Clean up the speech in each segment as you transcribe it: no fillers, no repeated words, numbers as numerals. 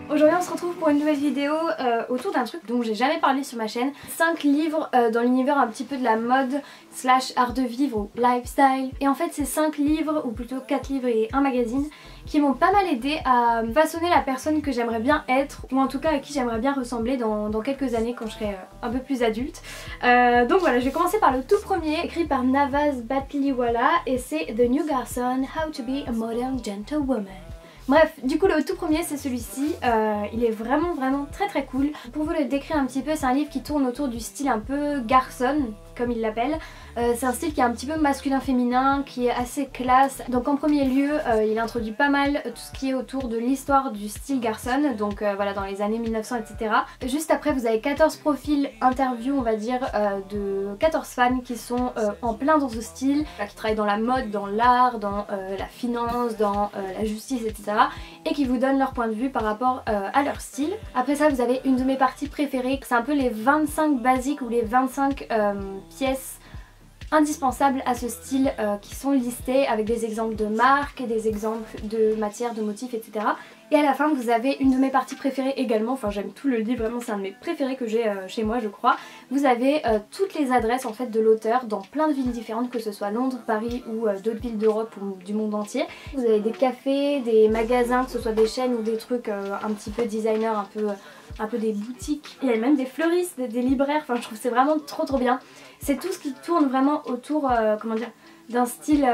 Aujourd'hui on se retrouve pour une nouvelle vidéo autour d'un truc dont j'ai jamais parlé sur ma chaîne. 5 livres dans l'univers un petit peu de la mode slash art de vivre ou lifestyle. Et en fait c'est 5 livres, ou plutôt 4 livres et un magazine, qui m'ont pas mal aidé à façonner la personne que j'aimerais bien être, ou en tout cas à qui j'aimerais bien ressembler dans quelques années quand je serai un peu plus adulte. Donc voilà, je vais commencer par le tout premier, écrit par Navaz Batliwala, et c'est The New Garson, How to be a Modern Gentlewoman. Bref, du coup le tout premier c'est celui-ci, il est vraiment très cool. Pour vous le décrire un petit peu, c'est un livre qui tourne autour du style un peu garçon, comme il l'appelle. C'est un style qui est un petit peu masculin-féminin, qui est assez classe. Donc en premier lieu, il introduit pas mal tout ce qui est autour de l'histoire du style garçon, donc voilà, dans les années 1900, etc. Juste après, vous avez 14 profils interviews, on va dire, de 14 fans qui sont en plein dans ce style, qui travaillent dans la mode, dans l'art, dans la finance, dans la justice, etc. et qui vous donnent leur point de vue par rapport à leur style. Après ça, vous avez une de mes parties préférées, c'est un peu les 25 basiques ou les 25 pièces indispensables à ce style qui sont listées avec des exemples de marques, des exemples de matières, de motifs, etc. Et à la fin vous avez une de mes parties préférées également, enfin j'aime tout le livre, vraiment c'est un de mes préférés que j'ai chez moi je crois. Vous avez toutes les adresses en fait de l'auteur dans plein de villes différentes, que ce soit Londres, Paris ou d'autres villes d'Europe ou du monde entier. Vous avez des cafés, des magasins, que ce soit des chaînes ou des trucs un petit peu designer, un peu des boutiques. Il y a même des fleuristes, des libraires, enfin je trouve que c'est vraiment trop bien. C'est tout ce qui tourne vraiment autour, comment dire, d'un style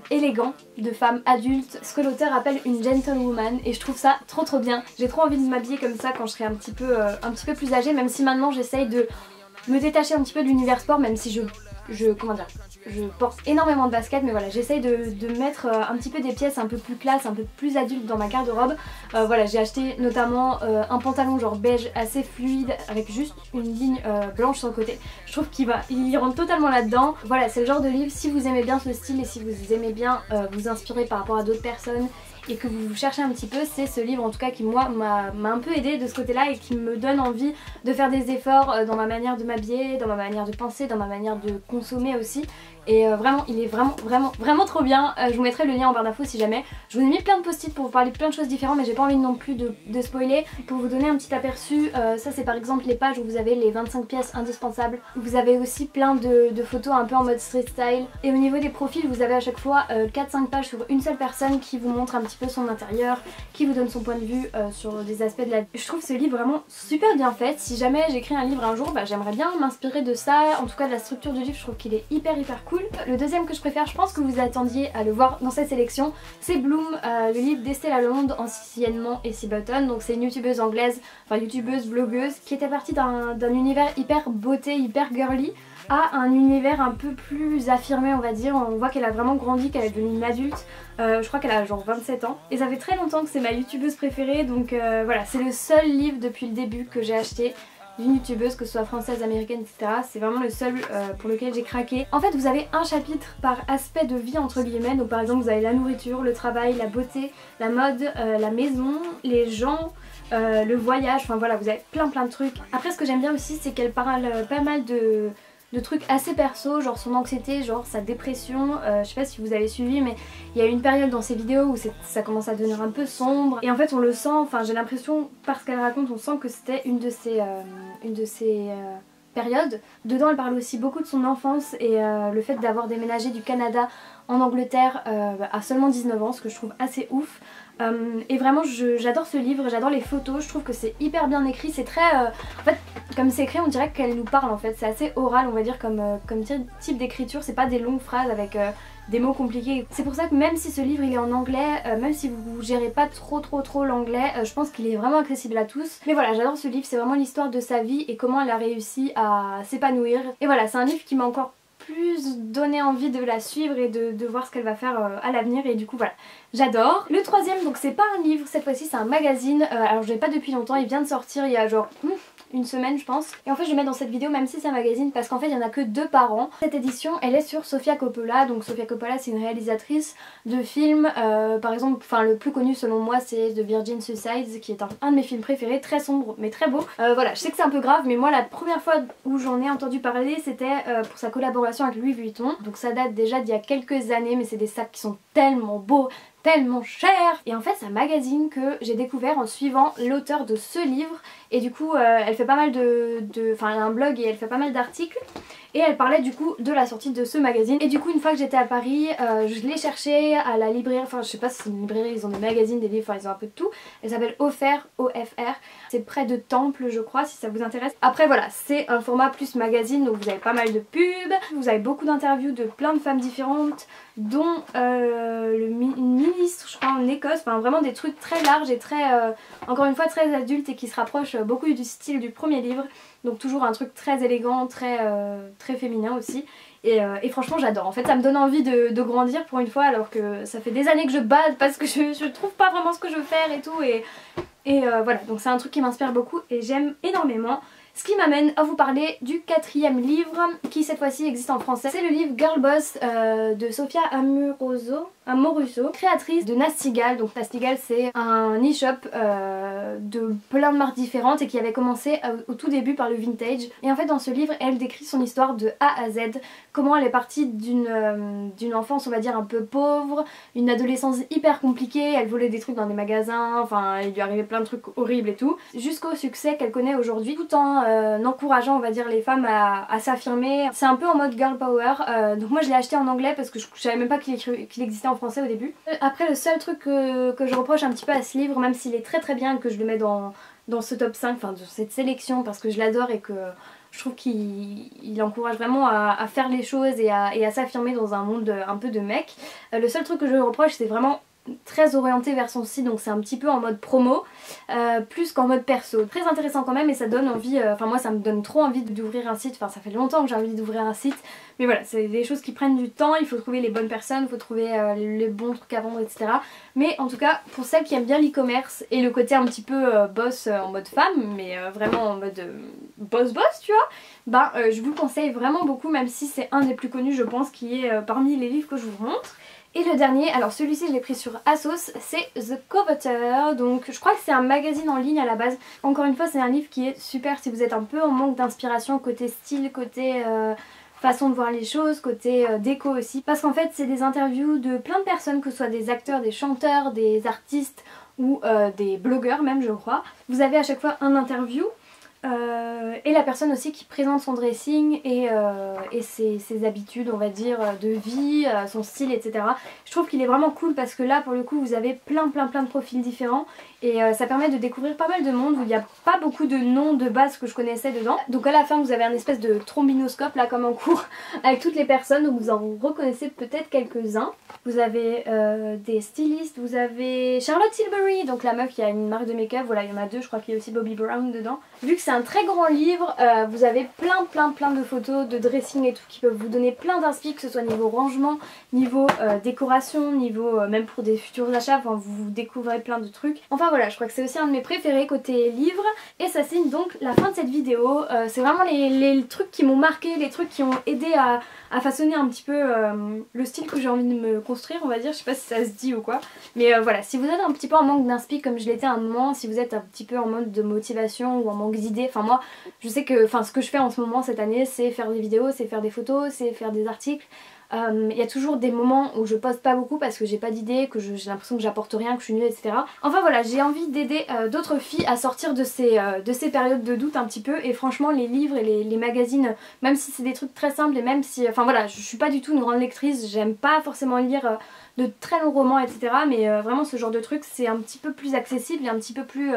élégant de femme adulte, ce que l'auteur appelle une gentlewoman, et je trouve ça trop bien. J'ai trop envie de m'habiller comme ça quand je serai un petit peu plus âgée, même si maintenant j'essaye de me détacher un petit peu de l'univers sport, même si comment dire, je porte énormément de baskets, mais voilà, j'essaye de mettre un petit peu des pièces un peu plus classe, un peu plus adultes dans ma garde-robe. Voilà, j'ai acheté notamment un pantalon genre beige assez fluide avec juste une ligne blanche sur le côté. Je trouve il rentre totalement là-dedans. Voilà, c'est le genre de livre, si vous aimez bien ce style et si vous aimez bien vous inspirer par rapport à d'autres personnes et que vous cherchez un petit peu, c'est ce livre en tout cas qui moi m'a un peu aidé de ce côté là et qui me donne envie de faire des efforts dans ma manière de m'habiller, dans ma manière de penser, dans ma manière de consommer aussi. Et vraiment il est vraiment trop bien. Je vous mettrai le lien en barre d'infos si jamais. Je vous ai mis plein de post-it pour vous parler de plein de choses différentes, mais j'ai pas envie non plus de spoiler. Pour vous donner un petit aperçu, ça c'est par exemple les pages où vous avez les 25 pièces indispensables. Vous avez aussi plein de photos un peu en mode street style. Et au niveau des profils, vous avez à chaque fois 4-5 pages sur une seule personne qui vous montre un petit peu son intérieur, qui vous donne son point de vue sur des aspects de la vie. Je trouve ce livre vraiment super bien fait. Si jamais j'écris un livre un jour, j'aimerais bien m'inspirer de ça, en tout cas de la structure du livre. Je trouve qu'il est hyper cool. Le deuxième que je préfère, je pense que vous attendiez à le voir dans cette sélection, c'est Bloom, le livre d'Estelle Lalonde, anciennement Essie Button. Donc c'est une youtubeuse anglaise, enfin youtubeuse, blogueuse, qui était partie d'un univers hyper beauté, hyper girly, à un univers un peu plus affirmé on va dire. On voit qu'elle a vraiment grandi, qu'elle est devenue une adulte. Je crois qu'elle a genre 27 ans. Et ça fait très longtemps que c'est ma youtubeuse préférée, donc voilà, c'est le seul livre depuis le début que j'ai acheté d'une youtubeuse, que ce soit française, américaine, etc. C'est vraiment le seul pour lequel j'ai craqué. En fait vous avez un chapitre par aspect de vie entre guillemets, donc par exemple vous avez la nourriture, le travail, la beauté, la mode, la maison, les gens, le voyage, enfin voilà, vous avez plein de trucs. Après ce que j'aime bien aussi c'est qu'elle parle pas mal de trucs assez perso, genre son anxiété, genre sa dépression. Je sais pas si vous avez suivi, mais il y a une période dans ses vidéos où ça commence à devenir un peu sombre, et en fait on le sent, enfin j'ai l'impression, parce qu'elle raconte, on sent que c'était une de ses périodes. Dedans elle parle aussi beaucoup de son enfance et le fait d'avoir déménagé du Canada en Angleterre à seulement 19 ans, ce que je trouve assez ouf. Et vraiment j'adore ce livre, j'adore les photos, je trouve que c'est hyper bien écrit, c'est très... en fait comme c'est écrit on dirait qu'elle nous parle en fait, c'est assez oral on va dire comme type d'écriture, c'est pas des longues phrases avec des mots compliqués. C'est pour ça que même si ce livre il est en anglais, même si vous gérez pas trop l'anglais, je pense qu'il est vraiment accessible à tous. Mais voilà, j'adore ce livre, c'est vraiment l'histoire de sa vie et comment elle a réussi à s'épanouir. Et voilà, c'est un livre qui m'a encore plus donné envie de la suivre et de voir ce qu'elle va faire à l'avenir, et du coup voilà, j'adore. Le troisième, donc c'est pas un livre cette fois-ci, c'est un magazine. Alors je l'ai pas depuis longtemps, il vient de sortir il y a genre une semaine je pense. Et en fait je vais mettre dans cette vidéo même si c'est un magazine parce qu'en fait il n'y en a que 2 par an. Cette édition elle est sur Sofia Coppola. Donc Sofia Coppola c'est une réalisatrice de films, par exemple, enfin le plus connu selon moi c'est The Virgin Suicides, qui est un de mes films préférés, très sombre mais très beau. Voilà, je sais que c'est un peu grave, mais moi la première fois où j'en ai entendu parler c'était pour sa collaboration avec Louis Vuitton. Donc ça date déjà d'il y a quelques années, mais c'est des sacs qui sont tellement beaux, tellement cher. Et en fait c'est un magazine que j'ai découvert en suivant l'auteur de ce livre et du coup elle fait pas mal enfin elle a un blog et elle fait pas mal d'articles. Et elle parlait du coup de la sortie de ce magazine. Et du coup une fois que j'étais à Paris, je l'ai cherché à la librairie, enfin je sais pas si c'est une librairie, ils ont des magazines, des livres, enfin ils ont un peu de tout. Elle s'appelle Offert, O-F-R. C'est près de Temple je crois si ça vous intéresse. Après voilà, c'est un format plus magazine donc vous avez pas mal de pubs, vous avez beaucoup d'interviews de plein de femmes différentes dont une ministre je crois en Écosse, enfin vraiment des trucs très larges et très, encore une fois très adultes et qui se rapprochent beaucoup du style du premier livre. Donc toujours un truc très élégant, très féminin aussi. Et franchement j'adore. En fait ça me donne envie de grandir pour une fois alors que ça fait des années que je bade parce que je trouve pas vraiment ce que je veux faire et tout. Et voilà, donc c'est un truc qui m'inspire beaucoup et j'aime énormément. Ce qui m'amène à vous parler du 4e livre qui cette fois-ci existe en français. C'est le livre Girl Boss de Sophia Amoruso, créatrice de Nasty Gal. Donc Nasty Gal c'est un e-shop de plein de marques différentes et qui avait commencé au tout début par le vintage. Et en fait dans ce livre elle décrit son histoire de A à Z, comment elle est partie d'une enfance on va dire un peu pauvre, une adolescence hyper compliquée, elle volait des trucs dans des magasins, enfin il lui arrivait plein de trucs horribles et tout, jusqu'au succès qu'elle connaît aujourd'hui tout en encourageant on va dire les femmes à s'affirmer. C'est un peu en mode girl power, donc moi je l'ai acheté en anglais parce que je savais même pas qu'il existait en français au début. Après le seul truc que je reproche un petit peu à ce livre, même s'il est très bien et que je le mets dans ce top 5, enfin de cette sélection parce que je l'adore et que je trouve qu'il encourage vraiment à faire les choses et à s'affirmer dans un monde un peu de mec. Le seul truc que je reproche c'est vraiment très orienté vers son site, donc c'est un petit peu en mode promo plus qu'en mode perso. Très intéressant quand même et ça donne envie, enfin moi ça me donne trop envie d'ouvrir un site, enfin ça fait longtemps que j'ai envie d'ouvrir un site, mais voilà c'est des choses qui prennent du temps, il faut trouver les bonnes personnes, il faut trouver les bons trucs à vendre etc. Mais en tout cas pour celles qui aiment bien l'e-commerce et le côté un petit peu boss en mode femme, mais vraiment en mode boss tu vois, je vous le conseille vraiment beaucoup même si c'est un des plus connus je pense qui est parmi les livres que je vous montre. Et le dernier, alors celui-ci je l'ai pris sur ASOS, c'est The Coveter, donc je crois que c'est un magazine en ligne à la base. Encore une fois c'est un livre qui est super si vous êtes un peu en manque d'inspiration côté style, côté façon de voir les choses, côté déco aussi. Parce qu'en fait c'est des interviews de plein de personnes, que ce soit des acteurs, des chanteurs, des artistes ou des blogueurs même je crois. Vous avez à chaque fois un interview. Et la personne aussi qui présente son dressing et ses habitudes on va dire de vie, son style etc. Je trouve qu'il est vraiment cool parce que là pour le coup vous avez plein de profils différents et ça permet de découvrir pas mal de monde où il n'y a pas beaucoup de noms de base que je connaissais dedans. Donc à la fin vous avez un espèce de trombinoscope là comme en cours avec toutes les personnes, donc vous en reconnaissez peut-être quelques-uns. Vous avez des stylistes, vous avez Charlotte Tilbury, donc la meuf qui a une marque de make-up, voilà il y en a deux, je crois qu'il y a aussi Bobbi Brown dedans. Vu que c'est un très grand livre, vous avez plein de photos de dressing et tout qui peuvent vous donner plein d'inspi, que ce soit niveau rangement, niveau décoration, niveau même pour des futurs achats, enfin vous découvrez plein de trucs. Enfin voilà, je crois que c'est aussi un de mes préférés côté livre. Et ça signe donc la fin de cette vidéo. C'est vraiment les trucs qui m'ont marqué, les trucs qui ont aidé à façonner un petit peu le style que j'ai envie de me construire on va dire, je sais pas si ça se dit ou quoi. Mais voilà, si vous êtes un petit peu en manque d'inspi comme je l'étais à un moment, si vous êtes un petit peu en mode de motivation ou en manque d'idées, enfin moi je sais que ce que je fais en ce moment cette année c'est faire des vidéos, c'est faire des photos, c'est faire des articles. Il y a toujours des moments où je poste pas beaucoup parce que j'ai pas d'idées, que j'ai l'impression que j'apporte rien, que je suis nulle, etc. Enfin voilà, j'ai envie d'aider d'autres filles à sortir de ces périodes de doute un petit peu. Et franchement les livres et les magazines, même si c'est des trucs très simples et même si... Enfin voilà, je suis pas du tout une grande lectrice, j'aime pas forcément lire de très longs romans, etc. Mais vraiment ce genre de truc c'est un petit peu plus accessible et un petit peu plus...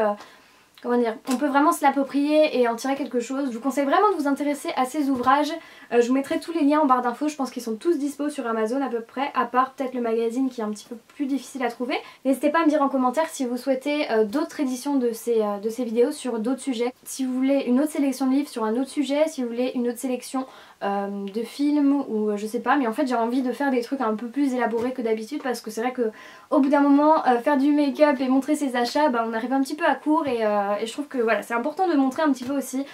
comment dire, on peut vraiment se l'approprier et en tirer quelque chose. Je vous conseille vraiment de vous intéresser à ces ouvrages. Je vous mettrai tous les liens en barre d'infos, je pense qu'ils sont tous dispo sur Amazon à peu près, à part peut-être le magazine qui est un petit peu plus difficile à trouver. N'hésitez pas à me dire en commentaire si vous souhaitez d'autres éditions de ces vidéos sur d'autres sujets. Si vous voulez une autre sélection de livres sur un autre sujet, si vous voulez une autre sélection de films ou je sais pas, mais en fait j'ai envie de faire des trucs un peu plus élaborés que d'habitude parce que c'est vrai que au bout d'un moment faire du make-up et montrer ses achats, on arrive un petit peu à court et je trouve que voilà c'est important de montrer un petit peu aussi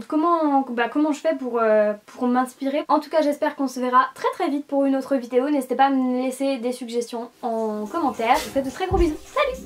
comment je fais pour m'inspirer. En tout cas j'espère qu'on se verra très vite pour une autre vidéo. N'hésitez pas à me laisser des suggestions en commentaire. Je vous fais de très gros bisous. Salut!